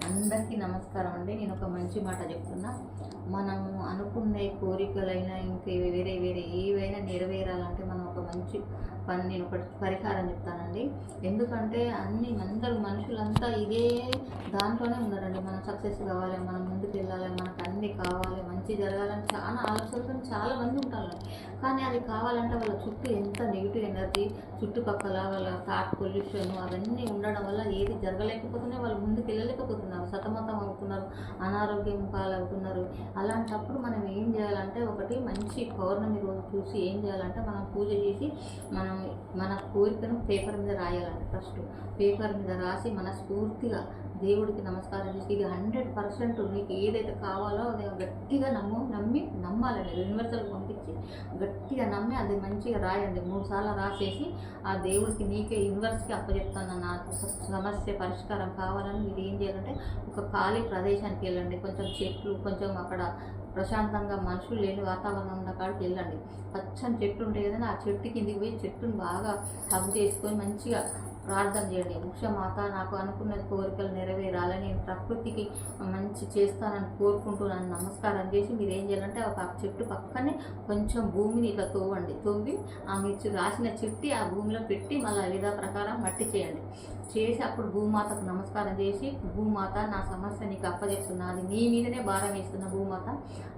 అందరికీ నమస్కారం అండి. నేను ఒక మంచి మాట చెప్తున్నా. మనము అనుకునే కోరికలైనా ఇంకా వేరే వేరే ఏవైనా నెరవేరాలంటే మనం ఒక మంచి పని నేను ఒకటి పరిహారం చెప్తానండి. ఎందుకంటే అందరూ మనుషులంతా ఇదే దాంట్లోనే ఉన్నారండి. మనం సక్సెస్ కావాలి, మనం ముందుకు వెళ్ళాలి, మనకు అన్నీ కావాలి, మంచి జరగాలని చాలా ఆలోచనతో చాలా మంది ఉంటారు. కానీ అది కావాలంటే వాళ్ళ చుట్టూ ఎంత నెగిటివ్ ఎనర్జీ, చుట్టుపక్కల వాళ్ళ థాట్ పొల్యూషన్ అవన్నీ ఉండడం వల్ల ఏది జరగలేకపోతున్నాయి, వాళ్ళు ముందుకు వెళ్ళలేకపోతున్నారు, సతమతం అవుతున్నారు, అనారోగ్యం పాలవుతున్నారు. అలాంటప్పుడు మనం ఏం చేయాలంటే ఒకటి మంచి పౌర్ణమి రోజు చూసి ఏం చేయాలంటే మనం పూజ చేసి మన కోరికను పేపర్ మీద రాయాలండి. ఫస్ట్ పేపర్ మీద రాసి మనస్ఫూర్తిగా దేవుడికి నమస్కారం చేసి ఇది 100% నీకు ఏదైతే కావాలో అది గట్టిగా నమ్మాలండి. యూనివర్సల్కి పంపించి గట్టిగా నమ్మి అది మంచిగా రాయండి. 3 సార్లు రాసేసి ఆ దేవుడికి నీకే యూనివర్స్కి అప్పచెప్తాను, నా సమస్య పరిష్కారం కావాలని మీరు ఏం చేయాలంటే ఒక ఖాళీ ప్రదేశానికి వెళ్ళండి. కొంచెం చెట్లు, కొంచెం అక్కడ ప్రశాంతంగా మనుషులు లేని వాతావరణం ఉన్న కాడికి వెళ్ళండి. పచ్చని చెట్లు ఉంటాయి కదండి, ఆ చెట్టు కిందికి పోయి చెట్టును బాగా హగ్ చేసుకొని మంచిగా ప్రార్థన చేయండి. వృక్షమాత నాకు అనుకున్న కోరికలు నెరవేరాలని, నేను ప్రకృతికి మంచి చేస్తానని కోరుకుంటున్నాను నమస్కారం చేసి మీరు ఏం చేయాలంటే ఒక చెట్టు పక్కనే కొంచెం భూమిని ఇట్లా తవ్వి ఆ మీరు రాసిన చెట్టి ఆ భూమిలో పెట్టి మళ్ళీ విధా ప్రకారం మట్టి చేసి అప్పుడు భూమాతకు నమస్కారం చేసి, భూమాత నా సమస్య నీకు అప్పచెప్తున్నా, అది నీ మీదనే భారం వేస్తున్న భూమాత,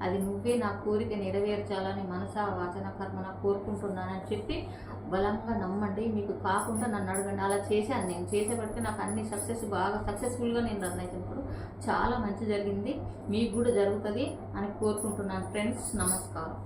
అది నువ్వే నా కోరిక నెరవేర్చాలని మనసా వాచన కర్మన కోరుకుంటున్నానని చెప్పి బలంగా నమ్మండి. మీకు కాకుండా నన్ను అడగండి. అలా చేశాను, నేను చేసేపటికి నాకు అన్ని బాగా సక్సెస్ఫుల్గా నేను రన్ అవుతున్నప్పుడు చాలా మంచి జరిగింది. మీకు కూడా జరుగుతుంది అని కోరుకుంటున్నాను ఫ్రెండ్స్. నమస్కారం.